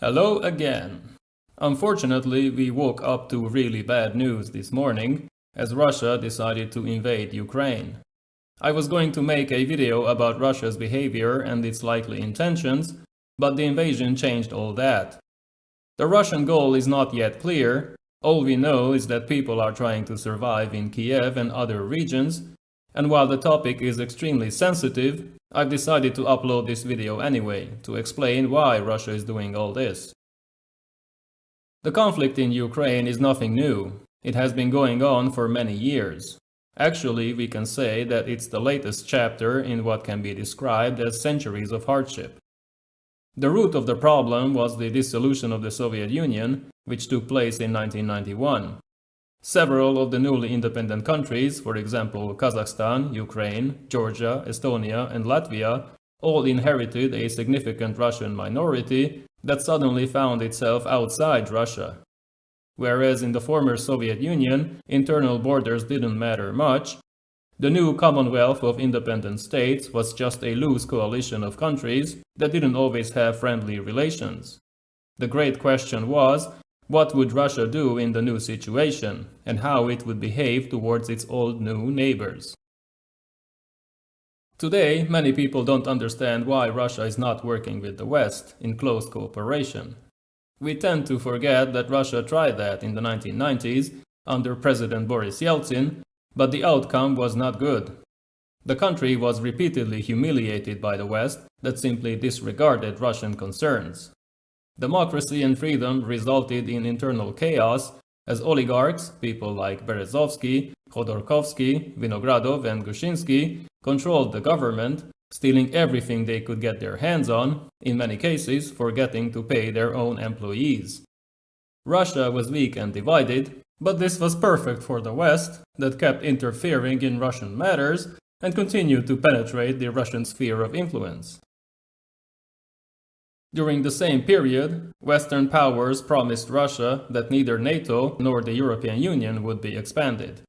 Hello again. Unfortunately, we woke up to really bad news this morning as Russia decided to invade Ukraine. I was going to make a video about Russia's behavior and its likely intentions, but the invasion changed all that. The Russian goal is not yet clear. All we know is that people are trying to survive in Kiev and other regions, and while the topic is extremely sensitive, I've decided to upload this video anyway, to explain why Russia is doing all this. The conflict in Ukraine is nothing new. It has been going on for many years. Actually, we can say that it's the latest chapter in what can be described as centuries of hardship. The root of the problem was the dissolution of the Soviet Union, which took place in 1991. Several of the newly independent countries, for example Kazakhstan, Ukraine, Georgia, Estonia, and Latvia, all inherited a significant Russian minority that suddenly found itself outside Russia. Whereas in the former Soviet Union, internal borders didn't matter much, the new Commonwealth of Independent States was just a loose coalition of countries that didn't always have friendly relations. The great question was, what would Russia do in the new situation, and how it would behave towards its old new neighbors? Today, many people don't understand why Russia is not working with the West in close cooperation. We tend to forget that Russia tried that in the 1990s under President Boris Yeltsin, but the outcome was not good. The country was repeatedly humiliated by the West that simply disregarded Russian concerns. Democracy and freedom resulted in internal chaos as oligarchs, people like Berezovsky, Khodorkovsky, Vinogradov, and Gushinsky, controlled the government, stealing everything they could get their hands on, in many cases forgetting to pay their own employees. Russia was weak and divided, but this was perfect for the West, that kept interfering in Russian matters and continued to penetrate the Russian sphere of influence. During the same period, Western powers promised Russia that neither NATO nor the European Union would be expanded.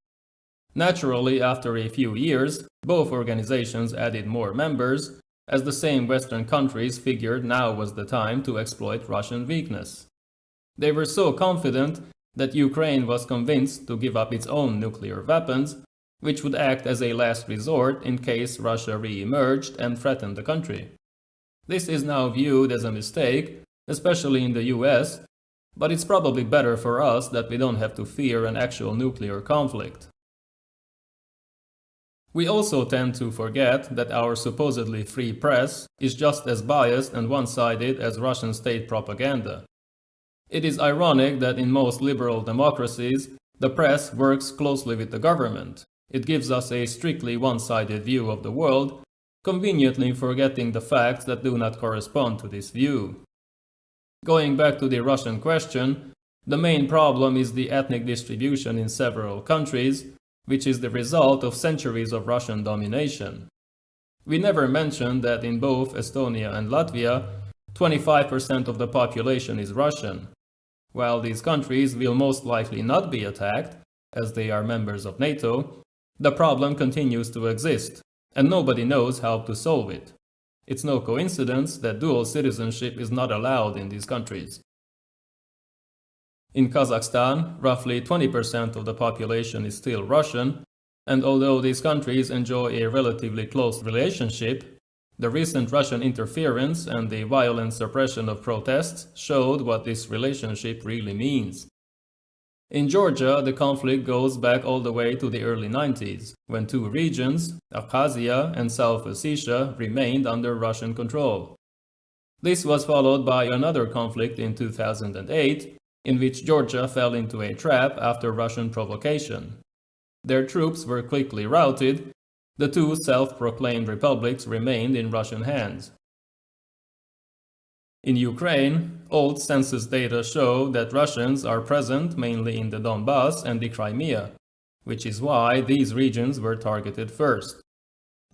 Naturally, after a few years, both organizations added more members, as the same Western countries figured now was the time to exploit Russian weakness. They were so confident that Ukraine was convinced to give up its own nuclear weapons, which would act as a last resort in case Russia re-emerged and threatened the country. This is now viewed as a mistake, especially in the US, but it's probably better for us that we don't have to fear an actual nuclear conflict. We also tend to forget that our supposedly free press is just as biased and one-sided as Russian state propaganda. It is ironic that in most liberal democracies, the press works closely with the government. It gives us a strictly one-sided view of the world, conveniently forgetting the facts that do not correspond to this view. Going back to the Russian question, the main problem is the ethnic distribution in several countries, which is the result of centuries of Russian domination. We never mentioned that in both Estonia and Latvia, 25% of the population is Russian. While these countries will most likely not be attacked, as they are members of NATO, the problem continues to exist, and nobody knows how to solve it. It's no coincidence that dual citizenship is not allowed in these countries. In Kazakhstan, roughly 20% of the population is still Russian, and although these countries enjoy a relatively close relationship, the recent Russian interference and the violent suppression of protests showed what this relationship really means. In Georgia, the conflict goes back all the way to the early 90s, when two regions, Abkhazia and South Ossetia, remained under Russian control. This was followed by another conflict in 2008, in which Georgia fell into a trap after Russian provocation. Their troops were quickly routed. The two self-proclaimed republics remained in Russian hands. In Ukraine, old census data show that Russians are present mainly in the Donbas and the Crimea, which is why these regions were targeted first.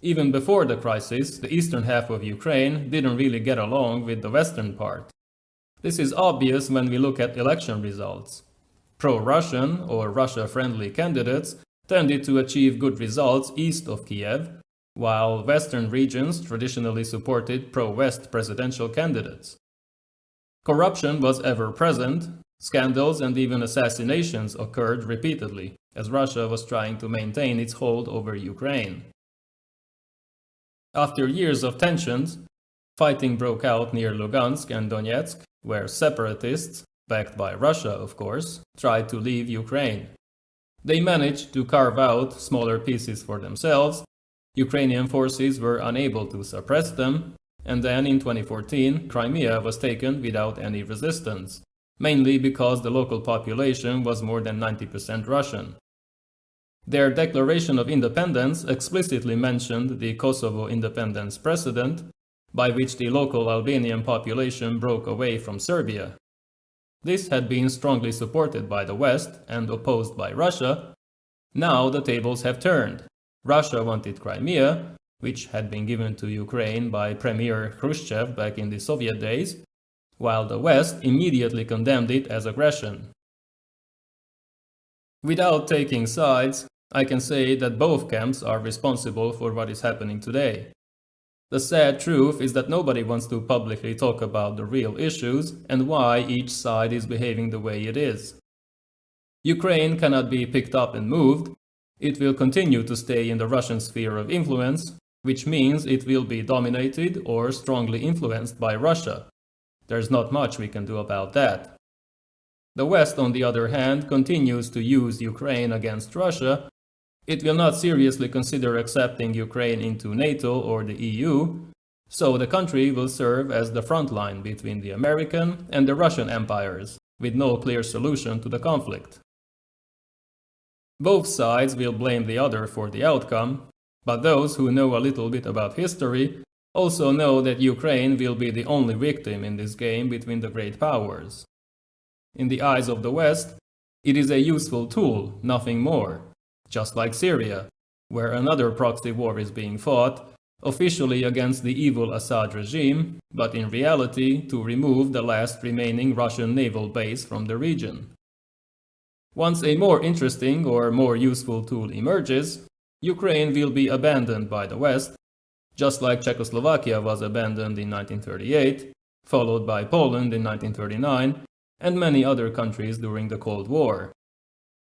Even before the crisis, the eastern half of Ukraine didn't really get along with the western part. This is obvious when we look at election results. Pro-Russian or Russia-friendly candidates tended to achieve good results east of Kiev, while western regions traditionally supported pro-West presidential candidates. Corruption was ever present. Scandals and even assassinations occurred repeatedly, as Russia was trying to maintain its hold over Ukraine. After years of tensions, fighting broke out near Lugansk and Donetsk, where separatists, backed by Russia of course, tried to leave Ukraine. They managed to carve out smaller pieces for themselves. Ukrainian forces were unable to suppress them, and then in 2014, Crimea was taken without any resistance, mainly because the local population was more than 90% Russian. Their declaration of independence explicitly mentioned the Kosovo independence precedent, by which the local Albanian population broke away from Serbia. This had been strongly supported by the West and opposed by Russia. Now the tables have turned. Russia wanted Crimea, which had been given to Ukraine by Premier Khrushchev back in the Soviet days, while the West immediately condemned it as aggression. Without taking sides, I can say that both camps are responsible for what is happening today. The sad truth is that nobody wants to publicly talk about the real issues and why each side is behaving the way it is. Ukraine cannot be picked up and moved. It will continue to stay in the Russian sphere of influence, which means it will be dominated or strongly influenced by Russia. There's not much we can do about that. The West, on the other hand, continues to use Ukraine against Russia. It will not seriously consider accepting Ukraine into NATO or the EU, so the country will serve as the front line between the American and the Russian empires, with no clear solution to the conflict. Both sides will blame the other for the outcome, but those who know a little bit about history also know that Ukraine will be the only victim in this game between the great powers. In the eyes of the West, it is a useful tool, nothing more. Just like Syria, where another proxy war is being fought, officially against the evil Assad regime, but in reality to remove the last remaining Russian naval base from the region. Once a more interesting or more useful tool emerges, Ukraine will be abandoned by the West, just like Czechoslovakia was abandoned in 1938, followed by Poland in 1939, and many other countries during the Cold War.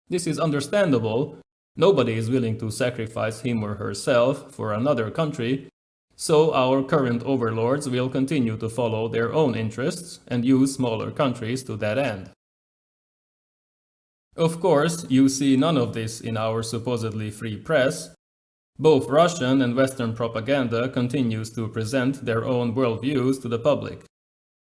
This is understandable. Nobody is willing to sacrifice him or herself for another country, so our current overlords will continue to follow their own interests and use smaller countries to that end. Of course, you see none of this in our supposedly free press. Both Russian and Western propaganda continues to present their own worldviews to the public.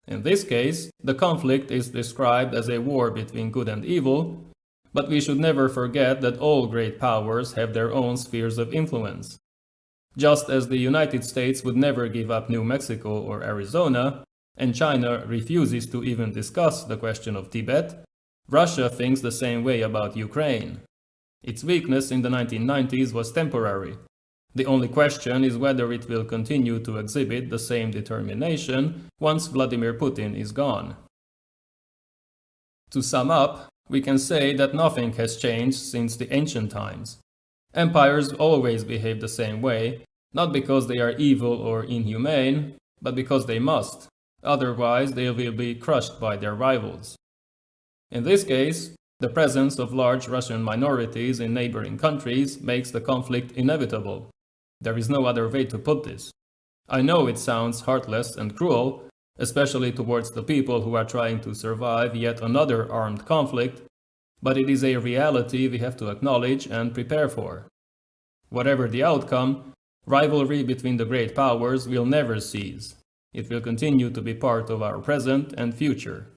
In this case, the conflict is described as a war between good and evil, but we should never forget that all great powers have their own spheres of influence. Just as the United States would never give up New Mexico or Arizona, and China refuses to even discuss the question of Tibet, Russia thinks the same way about Ukraine. Its weakness in the 1990s was temporary. The only question is whether it will continue to exhibit the same determination once Vladimir Putin is gone. To sum up, we can say that nothing has changed since the ancient times. Empires always behave the same way, not because they are evil or inhumane, but because they must. Otherwise, they will be crushed by their rivals. In this case, the presence of large Russian minorities in neighboring countries makes the conflict inevitable. There is no other way to put this. I know it sounds heartless and cruel, especially towards the people who are trying to survive yet another armed conflict, but it is a reality we have to acknowledge and prepare for. Whatever the outcome, rivalry between the great powers will never cease. It will continue to be part of our present and future.